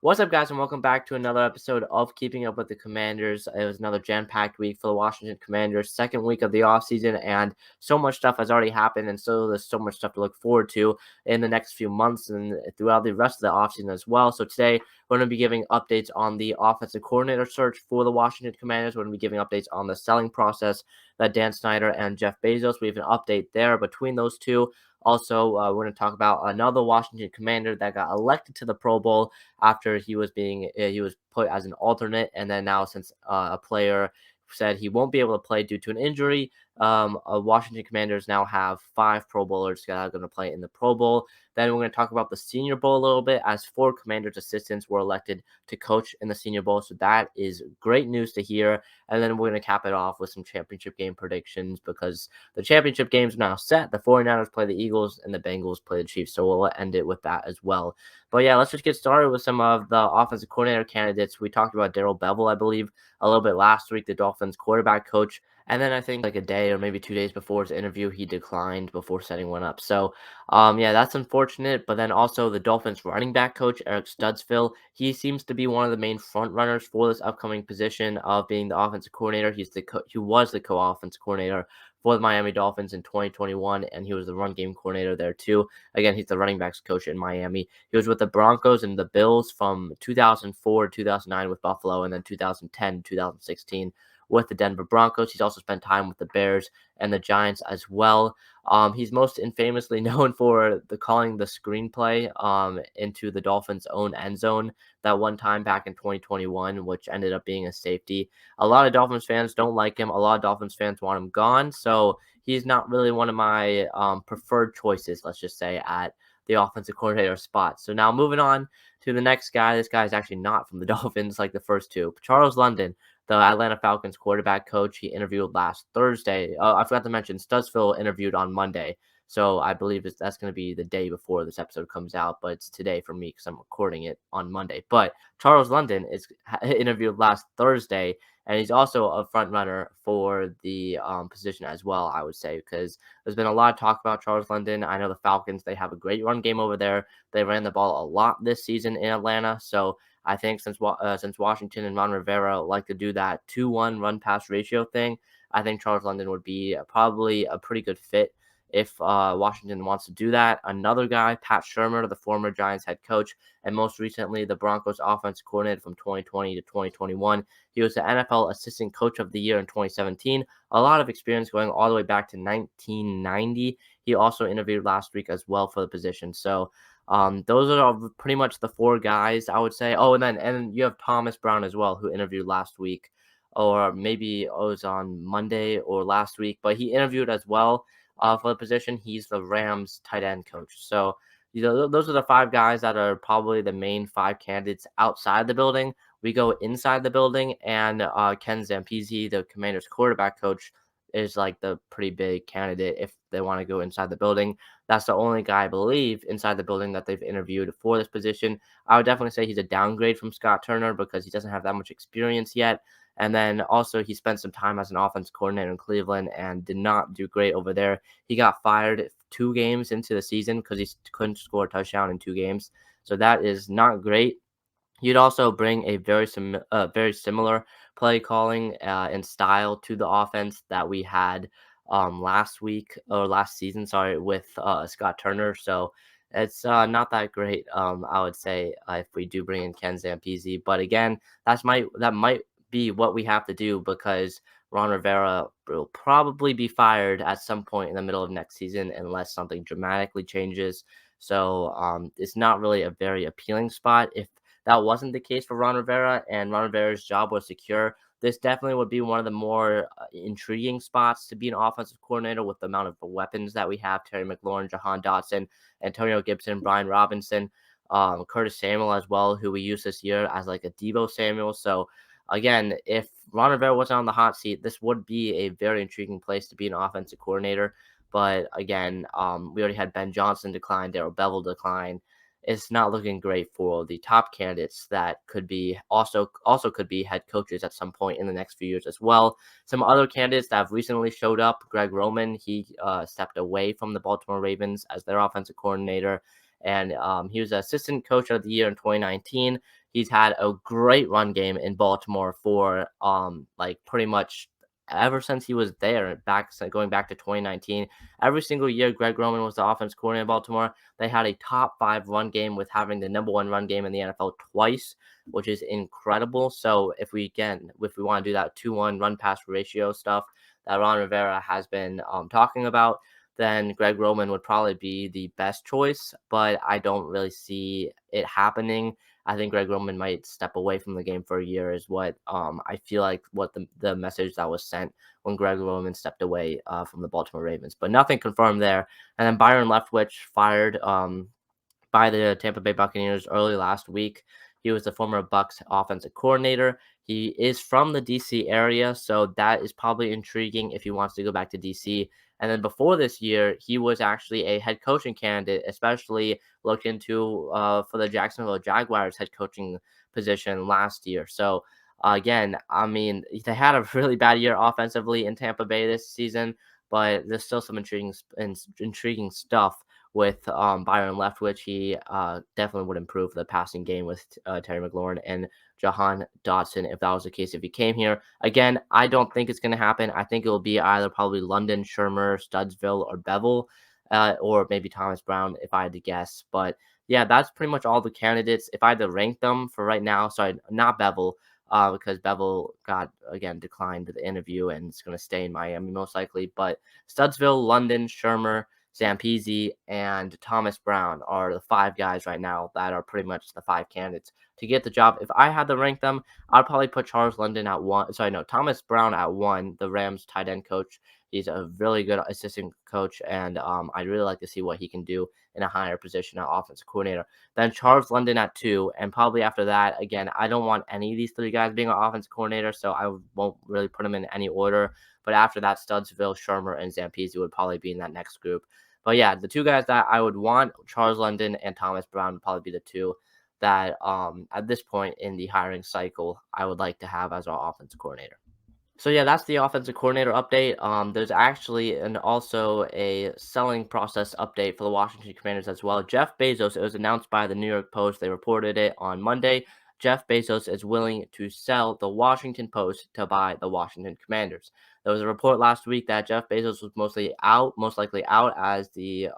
What's up, guys, and welcome back to another episode of Keeping Up with the Commanders. It was another jam-packed week for the Washington Commanders, second week of the offseason, and so much stuff has already happened, and so there's so much stuff to look forward to in the next few months and throughout the rest of the offseason as well. So today, we're going to be giving updates on the offensive coordinator search for the Washington Commanders. We're going to be giving updates on the selling process that Dan Snyder and Jeff Bezos. We have an update there between those two. Also, we're going to talk about another Washington Commander that got elected to the Pro Bowl after he was put as an alternate, and then now since a player said he won't be able to play due to an injury, Washington Commanders now have 5 Pro Bowlers that are going to play in the Pro Bowl. Then we're going to talk about the Senior Bowl a little bit, as 4 Commanders assistants were elected to coach in the Senior Bowl, so that is great news to hear. And then we're going to cap it off with some championship game predictions, because the championship games are now set. The 49ers play the Eagles and the Bengals play the Chiefs, so we'll end it with that as well. But yeah, let's just get started with some of the offensive coordinator candidates. We talked about Darrell Bevell, I believe, a little bit last week, the Dolphins quarterback coach. And then I think like a day or maybe 2 days before his interview, he declined before setting one up. So, yeah, that's unfortunate. But then also the Dolphins running back coach, Eric Studsville, he seems to be one of the main front runners for this upcoming position of being the offensive coordinator. He was the co-offensive coordinator for the Miami Dolphins in 2021, and he was the run game coordinator there too. Again, he's the running backs coach in Miami. He was with the Broncos and the Bills from 2004 to 2009 with Buffalo, and then 2010 2016 with the Denver Broncos. He's also spent time with the Bears and the Giants as well. He's most infamously known for calling the screenplay into the Dolphins' own end zone that one time back in 2021, which ended up being a safety. A lot of Dolphins fans don't like him. A lot of Dolphins fans want him gone. So he's not really one of my preferred choices, let's just say, at the offensive coordinator spot. So now moving on to the next guy. This guy is actually not from the Dolphins like the first two. Charles London, the Atlanta Falcons quarterback coach, he interviewed last Thursday. I forgot to mention Studsville interviewed on Monday. So I believe that's going to be the day before this episode comes out, but it's today for me because I'm recording it on Monday. But Charles London is interviewed last Thursday, and he's also a front runner for the position as well, I would say, because there's been a lot of talk about Charles London. I know the Falcons, they have a great run game over there. They ran the ball a lot this season in Atlanta, so I think since Washington and Ron Rivera like to do that 2-1 run-pass ratio thing, I think Charles London would be probably a pretty good fit if Washington wants to do that. Another guy, Pat Shurmur, the former Giants head coach, and most recently the Broncos offensive coordinator from 2020 to 2021. He was the NFL Assistant Coach of the Year in 2017. A lot of experience going all the way back to 1990. He also interviewed last week as well for the position. So those are pretty much the 4 guys, I would say. Oh, and then you have Thomas Brown as well, who interviewed last week, or maybe it was on Monday or last week, but he interviewed as well for the position. He's the Rams tight end coach. So those are the 5 guys that are probably the main 5 candidates outside the building. We go inside the building, and Ken Zampese, the Commanders quarterback coach, is like the pretty big candidate if they want to go inside the building. That's the only guy, I believe, inside the building that they've interviewed for this position. I would definitely say he's a downgrade from Scott Turner because he doesn't have that much experience yet. And then also he spent some time as an offense coordinator in Cleveland and did not do great over there. He got fired 2 games into the season because he couldn't score a touchdown in 2 games. So that is not great. You'd also bring a very similar play calling and style to the offense that we had last season, with Scott Turner. So it's not that great, I would say, if we do bring in Ken Zampese. But again, that might be what we have to do because Ron Rivera will probably be fired at some point in the middle of next season unless something dramatically changes. So it's not really a very appealing spot. If that wasn't the case for Ron Rivera and Ron Rivera's job was secure, this definitely would be one of the more intriguing spots to be an offensive coordinator with the amount of weapons that we have. Terry McLaurin, Jahan Dotson, Antonio Gibson, Brian Robinson, Curtis Samuel as well, who we used this year as like a Deebo Samuel. So again, if Ron Rivera wasn't on the hot seat, this would be a very intriguing place to be an offensive coordinator. But again, we already had Ben Johnson decline, Darrell Bevell decline. It's not looking great for the top candidates that could be also could be head coaches at some point in the next few years as well. Some other candidates that have recently showed up: Greg Roman, he stepped away from the Baltimore Ravens as their offensive coordinator, and he was assistant coach of the year in 2019. He's had a great run game in Baltimore for like pretty much ever since he was there going back to 2019. Every single year Greg Roman was the offense coordinator in Baltimore, they had a top 5 run game with having the number 1 run game in the NFL twice, which is incredible. So if we want to do that 2-1 run pass ratio stuff that Ron Rivera has been talking about, then Greg Roman would probably be the best choice, but I don't really see it happening. I think Greg Roman might step away from the game for a year, is what I feel like what the message that was sent when Greg Roman stepped away from the Baltimore Ravens, but nothing confirmed there. And then Byron Leftwich fired by the Tampa Bay Buccaneers early last week. He was the former Bucs offensive coordinator. He is from the DC area, so that is probably intriguing if he wants to go back to DC. And then before this year, he was actually a head coaching candidate, especially looked into for the Jacksonville Jaguars head coaching position last year. So again, I mean, they had a really bad year offensively in Tampa Bay this season, but there's still some intriguing stuff with Byron Leftwich. He definitely would improve the passing game with Terry McLaurin and Jahan Dotson if that was the case if he came here. Again, I don't think it's going to happen. I think it will be either probably London, Shermer, Studsville, or Bevel, or maybe Thomas Brown if I had to guess. But yeah, that's pretty much all the candidates. If I had to rank them for right now, sorry, not Bevel, because Bevel got, again, declined the interview and it's going to stay in Miami most likely. But Studsville, London, Shermer, Zampese, and Thomas Brown are the 5 guys right now that are pretty much the 5 candidates to get the job. If I had to rank them, I'd probably put Charles London at 1. Sorry, no, Thomas Brown at 1, the Rams tight end coach. He's a really good assistant coach, and I'd really like to see what he can do in a higher position at offensive coordinator. Then Charles London at 2, and probably after that, again, I don't want any of these 3 guys being an offensive coordinator, so I won't really put them in any order. But after that, Studsville, Shermer, and Zampese would probably be in that next group. But yeah, the 2 guys that I would want, Charles London and Thomas Brown, would probably be the 2 that at this point in the hiring cycle, I would like to have as our offensive coordinator. So yeah, that's the offensive coordinator update. There's actually also a selling process update for the Washington Commanders as well. Jeff Bezos, it was announced by the New York Post. They reported it on Monday. Jeff Bezos is willing to sell the Washington Post to buy the Washington Commanders. There was a report last week that Jeff Bezos was most likely out as the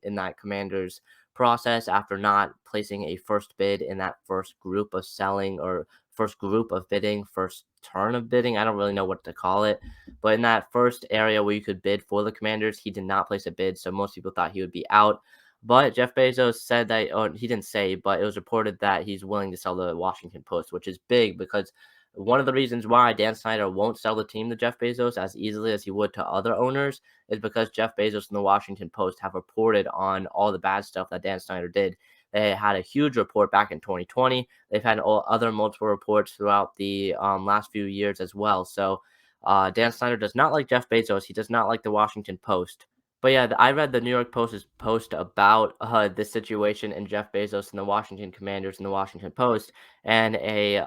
in that Commanders process after not placing a first bid in that first group of selling or first group of bidding, first turn of bidding. I don't really know what to call it. But in that first area where you could bid for the Commanders, he did not place a bid. So most people thought he would be out. But Jeff Bezos said that, or he didn't say, but it was reported that he's willing to sell the Washington Post, which is big because one of the reasons why Dan Snyder won't sell the team to Jeff Bezos as easily as he would to other owners is because Jeff Bezos and the Washington Post have reported on all the bad stuff that Dan Snyder did. They had a huge report back in 2020. They've had other multiple reports throughout the last few years as well. So Dan Snyder does not like Jeff Bezos. He does not like the Washington Post. But yeah, I read the New York Post's post about this situation and Jeff Bezos and the Washington Commanders and the Washington Post. And a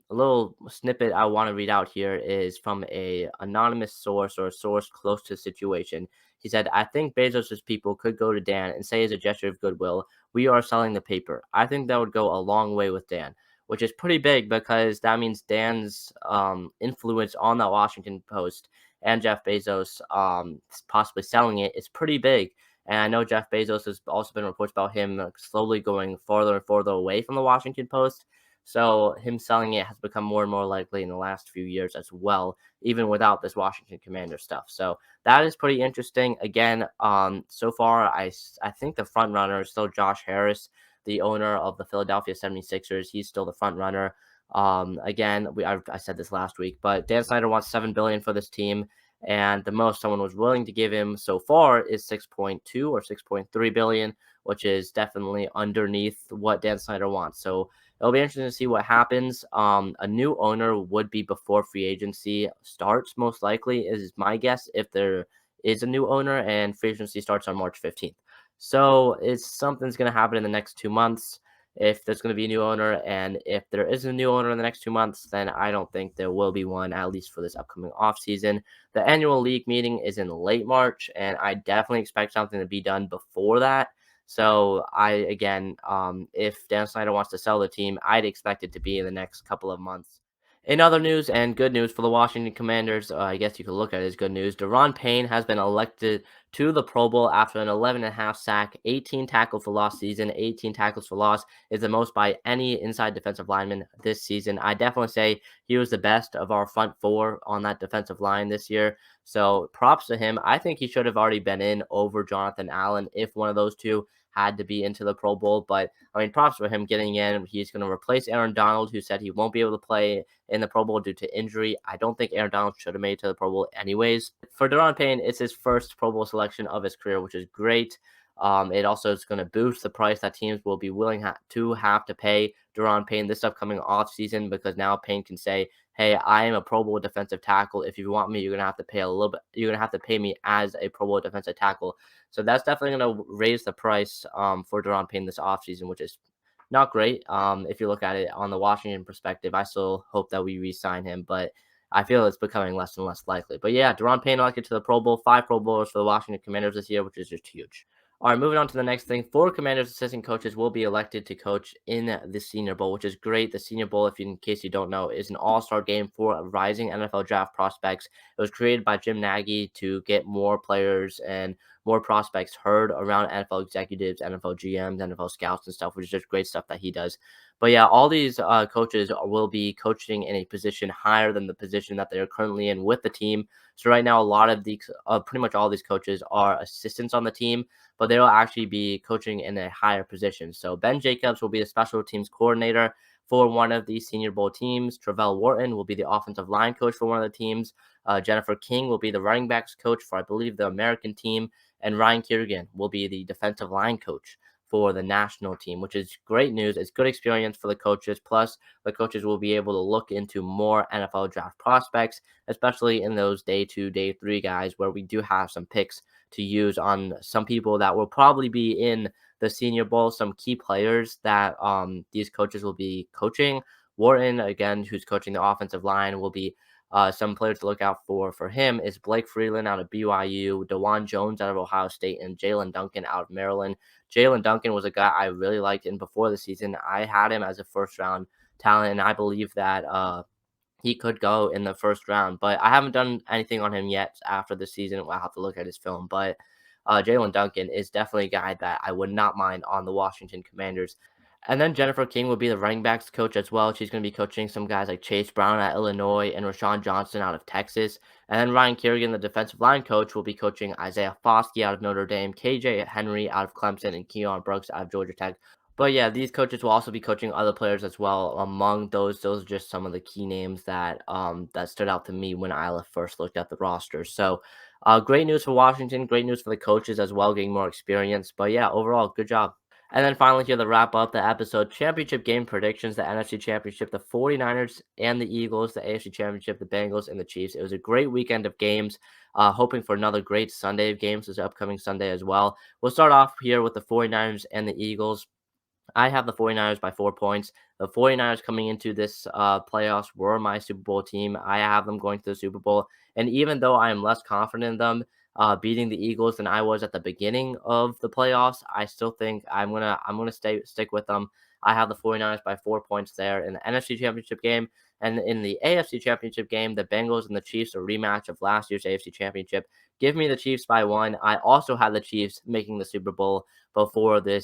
little snippet I want to read out here is from a anonymous source or a source close to the situation. He said, "I think Bezos's people could go to Dan and say as a gesture of goodwill, we are selling the paper. I think that would go a long way with Dan," which is pretty big because that means Dan's influence on the Washington Post and Jeff Bezos possibly selling it is pretty big. And I know Jeff Bezos has also been reports about him slowly going farther and farther away from the Washington Post. So him selling it has become more and more likely in the last few years as well, even without this Washington Commander stuff. So that is pretty interesting. Again, so far, I think the front runner is still Josh Harris, the owner of the Philadelphia 76ers. He's still the front runner. Again, I said this last week, but Dan Snyder wants $7 billion for this team, and the most someone was willing to give him so far is 6.2 or 6.3 billion, which is definitely underneath what Dan Snyder wants. So it'll be interesting to see what happens. A new owner would be before free agency starts, most likely, is my guess, if there is a new owner, and free agency starts on March 15th. So something's going to happen in the next 2 months. If there's going to be a new owner, and if there isn't a new owner in the next 2 months, then I don't think there will be one, at least for this upcoming offseason. The annual league meeting is in late March, and I definitely expect something to be done before that. So if Dan Snyder wants to sell the team, I'd expect it to be in the next couple of months. In other news and good news for the Washington Commanders, I guess you could look at it as good news. Daron Payne has been elected to the Pro Bowl after an 11.5 sack, 18 tackles for loss season. 18 tackles for loss is the most by any inside defensive lineman this season. I definitely say he was the best of our front four on that defensive line this year. So props to him. I think he should have already been in over Jonathan Allen if one of those two had to be into the Pro Bowl. But I mean, props for him getting in. He's going to replace Aaron Donald, who said he won't be able to play in the Pro Bowl due to injury. I don't think Aaron Donald should have made it to the Pro Bowl anyways. For Daron Payne, it's his first Pro Bowl selection of his career, which is great. It also is going to boost the price that teams will be willing to have to pay Daron Payne this upcoming offseason, because now Payne can say, hey, I am a Pro Bowl defensive tackle. If you want me, you're going to have to pay a little bit. You're going to have to pay me as a Pro Bowl defensive tackle. So that's definitely going to raise the price for Daron Payne this offseason, which is not great. If you look at it on the Washington perspective, I still hope that we re-sign him, but I feel it's becoming less and less likely. But yeah, Daron Payne elected to the Pro Bowl, 5 Pro Bowlers for the Washington Commanders this year, which is just huge. All right, moving on to the next thing. 4 Commanders assistant coaches will be elected to coach in the Senior Bowl, which is great. The Senior Bowl, in case you don't know, is an all-star game for rising NFL draft prospects. It was created by Jim Nagy to get more players and more prospects heard around NFL executives, NFL GMs, NFL scouts, and stuff, which is just great stuff that he does. But yeah, all these coaches will be coaching in a position higher than the position that they're currently in with the team. So right now, a lot of the pretty much all these coaches are assistants on the team, but they'll actually be coaching in a higher position. So Ben Jacobs will be the special teams coordinator for one of the Senior Bowl teams. Travell Wharton will be the offensive line coach for one of the teams. Jennifer King will be the running backs coach for, I believe, the American team. And Ryan Kerrigan will be the defensive line coach for the national team, which is great news. It's good experience for the coaches. Plus, the coaches will be able to look into more NFL draft prospects, especially in those day 2, day 3 guys, where we do have some picks to use on some people that will probably be in the Senior Bowl, some key players that these coaches will be coaching. Wharton, again, who's coaching the offensive line, will be some players to look out for him is Blake Freeland out of BYU, DeJuan Jones out of Ohio State, and Jalen Duncan out of Maryland. Jalen Duncan was a guy I really liked, and before the season, I had him as a first-round talent, and I believe that he could go in the first round. But I haven't done anything on him yet after the season. I'll have to look at his film. But Jalen Duncan is definitely a guy that I would not mind on the Washington Commanders. And then Jennifer King will be the running backs coach as well. She's going to be coaching some guys like Chase Brown at Illinois and Rashawn Johnson out of Texas. And then Ryan Kerrigan, the defensive line coach, will be coaching Isaiah Foskey out of Notre Dame, KJ Henry out of Clemson, and Keon Brooks out of Georgia Tech. But yeah, these coaches will also be coaching other players as well. Among those are just some of the key names that stood out to me when I first looked at the roster. So great news for Washington, great news for the coaches as well, getting more experience. But yeah, overall, good job. And then finally, here to wrap up the episode, championship game predictions, the NFC Championship, the 49ers and the Eagles, the AFC Championship, the Bengals and the Chiefs. It was a great weekend of games, hoping for another great Sunday of games this upcoming Sunday as well. We'll start off here with the 49ers and the Eagles. I have the 49ers by 4 points. The 49ers coming into this playoffs were my Super Bowl team. I have them going to the Super Bowl. And even though I am less confident in them beating the Eagles than I was at the beginning of the playoffs, I still think I'm gonna stick with them. I have the 49ers by 4 points there in the NFC Championship game. And in the AFC Championship game, the Bengals and the Chiefs, a rematch of last year's AFC Championship. Give me the Chiefs by 1. I also had the Chiefs making the Super Bowl before the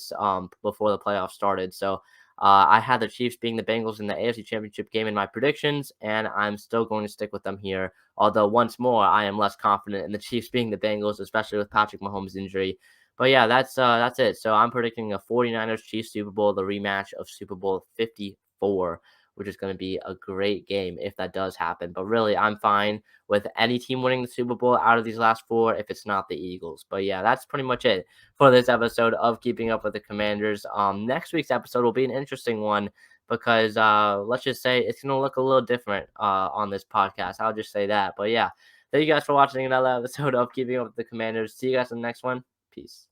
playoffs started. So I had the Chiefs being the Bengals in the AFC Championship game in my predictions, and I'm still going to stick with them here. Although once more, I am less confident in the Chiefs being the Bengals, especially with Patrick Mahomes' injury. But yeah, that's it. So I'm predicting a 49ers Chiefs Super Bowl, the rematch of Super Bowl 54, which is going to be a great game if that does happen. But really, I'm fine with any team winning the Super Bowl out of these last 4 if it's not the Eagles. But yeah, that's pretty much it for this episode of Keeping Up with the Commanders. Next week's episode will be an interesting one because let's just say it's going to look a little different on this podcast. I'll just say that. But yeah, thank you guys for watching another episode of Keeping Up with the Commanders. See you guys in the next one. Peace.